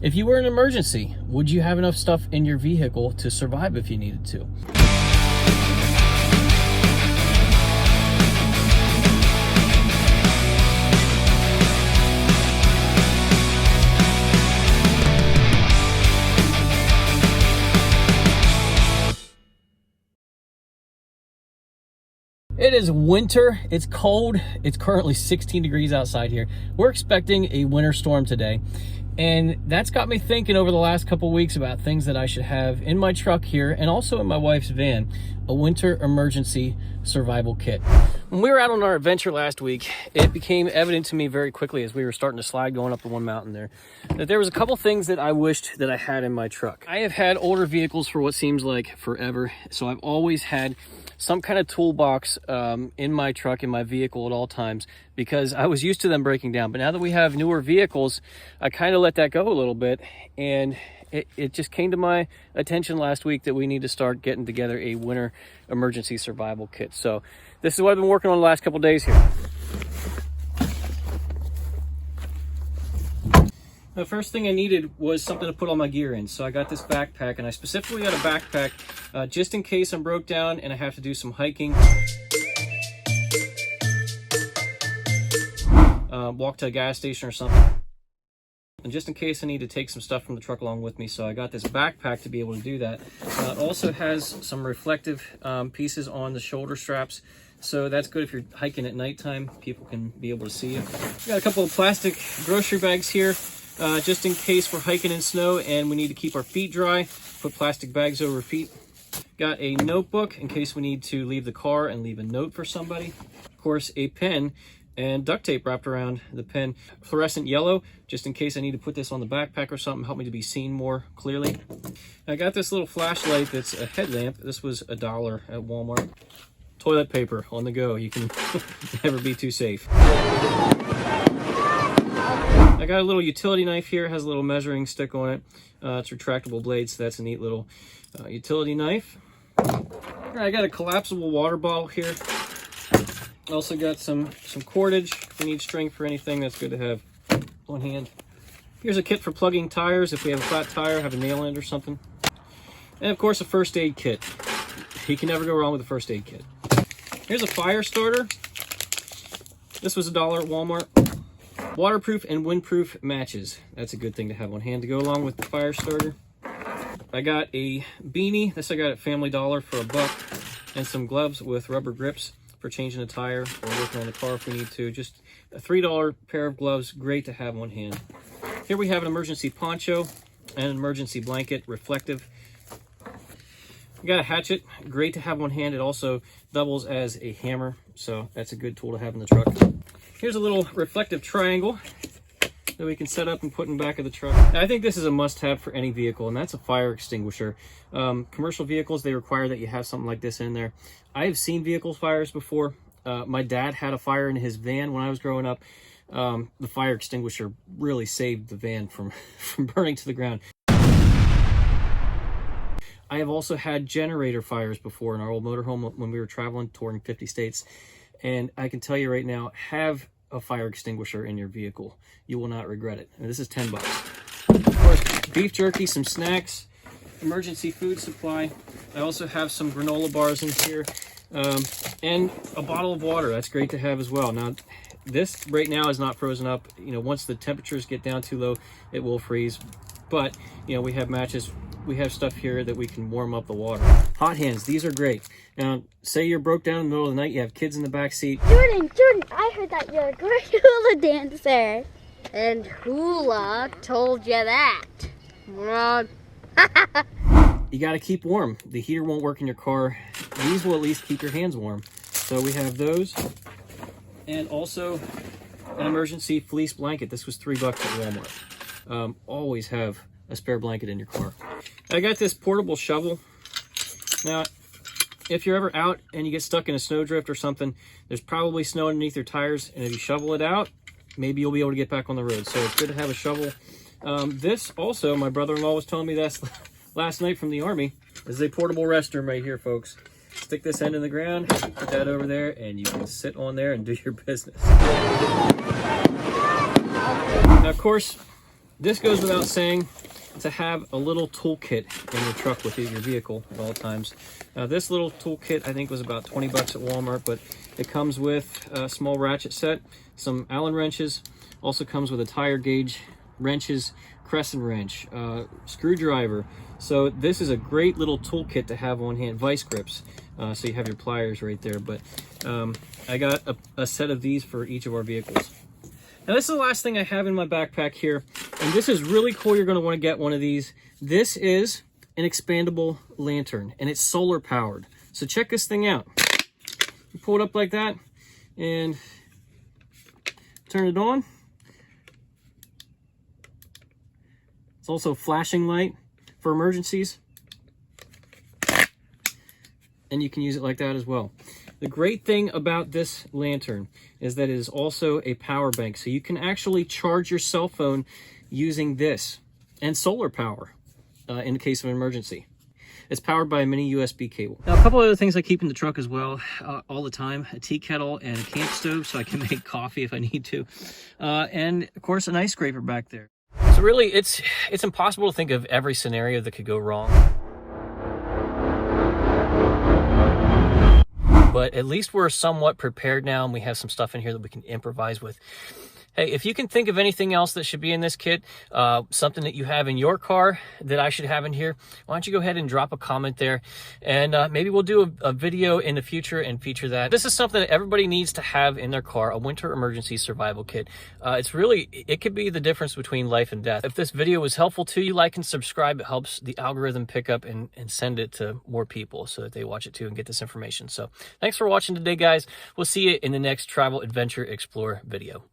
If you were in an emergency, would you have enough stuff in your vehicle to survive if you needed to? It is winter, it's cold, it's currently 16 degrees outside here. We're expecting a winter storm today, and that's got me thinking over the last couple weeks about things that I should have in my truck here and also in my wife's van, a winter emergency survival kit. When we were out on our adventure last week, it became evident to me very quickly as we were starting to slide going up the one mountain there, that there was a couple things that I wished that I had in my truck. I have had older vehicles for what seems like forever, so I've always had some kind of toolbox in my truck, in my vehicle at all times, because I was used to them breaking down. But now that we have newer vehicles, I kind of let that go a little bit, and it just came to my attention last week that we need to start getting together a winter emergency survival kit. So this is what I've been working on the last couple of days here. The first thing I needed was something to put all my gear in. So I got this backpack, and I specifically got a backpack just in case I'm broke down and I have to do some hiking. Walk to a gas station or something. And just in case I need to take some stuff from the truck along with me. So I got this backpack to be able to do that. It also has some reflective pieces on the shoulder straps. So that's good if you're hiking at nighttime, people can be able to see you. Got a couple of plastic grocery bags here. Just in case we're hiking in snow and we need to keep our feet dry, put plastic bags over feet. Got a notebook in case we need to leave the car and leave a note for somebody. Of course, a pen and duct tape wrapped around the pen. Fluorescent yellow, just in case I need to put this on the backpack or something, help me to be seen more clearly. I got this little flashlight that's a headlamp. This was $1 at Walmart. Toilet paper on the go. You can never be too safe. I got a little utility knife here. It has a little measuring stick on it. It's retractable blade, so that's a neat little utility knife. I got a collapsible water bottle here. Also got some cordage. If we need string for anything, that's good to have on hand. Here's a kit for plugging tires if we have a flat tire, have a nail in it or something. And of course, a first aid kit. You can never go wrong with a first aid kit. Here's a fire starter. This was $1 at Walmart. Waterproof and windproof matches. That's a good thing to have on hand to go along with the fire starter. I got a beanie. This I got at Family Dollar for $1. And some gloves with rubber grips for changing a tire or working on the car if we need to. Just a $3 pair of gloves. Great to have on hand. Here we have an emergency poncho and an emergency blanket, reflective. We got a hatchet. Great to have on hand. It also doubles as a hammer, so that's a good tool to have in the truck. Here's a little reflective triangle that we can set up and put in the back of the truck. I think this is a must-have for any vehicle, and that's a fire extinguisher. Commercial vehicles, they require that you have something like this in there. I have seen vehicle fires before. My dad had a fire in his van when I was growing up. The fire extinguisher really saved the van from burning to the ground. I have also had generator fires before in our old motorhome when we were traveling, touring 50 states. And I can tell you right now, have a fire extinguisher in your vehicle. You will not regret it. And this is $10. Of course, beef jerky, some snacks, emergency food supply. I also have some granola bars in here, and a bottle of water. That's great to have as well. Now, this right now is not frozen up. You know, once the temperatures get down too low, it will freeze. But, you know, we have matches. We have stuff here that we can warm up the water. Hot hands, these are great. Now, say you're broke down in the middle of the night, you have kids in the back seat. Jordan, I heard that you're a great hula dancer. And hula told you that. Wrong. You gotta keep warm. The heater won't work in your car. These will at least keep your hands warm. So we have those. And also an emergency fleece blanket. This was $3 at Walmart. Always have a spare blanket in your car. I got this portable shovel. Now, if you're ever out and you get stuck in a snowdrift or something, there's probably snow underneath your tires, and if you shovel it out, maybe you'll be able to get back on the road. So it's good to have a shovel. This also, my brother-in-law was telling me this last night from the Army, is a portable restroom right here, folks. Stick this end in the ground, put that over there, and you can sit on there and do your business. Now, of course, This goes without saying, to have a little toolkit in your truck with you, your vehicle at all times. This little toolkit I think was about 20 bucks at Walmart, but it comes with a small ratchet set, some Allen wrenches, also comes with a tire gauge, wrenches, crescent wrench, screwdriver. So this is a great little toolkit to have on hand. Vice grips, so you have your pliers right there. But I got a set of these for each of our vehicles. Now this is the last thing I have in my backpack here, and this is really cool. You're going to want to get one of these. This is an expandable lantern, and it's solar powered. So check this thing out. You pull it up like that, and turn it on. It's also a flashing light for emergencies, and you can use it like that as well. The great thing about this lantern is that it is also a power bank, so you can actually charge your cell phone using this and solar power in the case of an emergency. It's powered by a mini USB cable. Now, a couple other things I keep in the truck as well all the time: a tea kettle and a camp stove, so I can make coffee if I need to, and of course an ice scraper back there. So really, it's impossible to think of every scenario that could go wrong. But at least we're somewhat prepared now, and we have some stuff in here that we can improvise with. Hey, if you can think of anything else that should be in this kit, something that you have in your car that I should have in here, why don't you go ahead and drop a comment there, and maybe we'll do a video in the future and feature that. This is something that everybody needs to have in their car, a winter emergency survival kit. It could be the difference between life and death. If this video was helpful to you, like and subscribe. It helps the algorithm pick up and send it to more people so that they watch it too and get this information. So thanks for watching today, guys. We'll see you in the next Travel Adventure Explore video.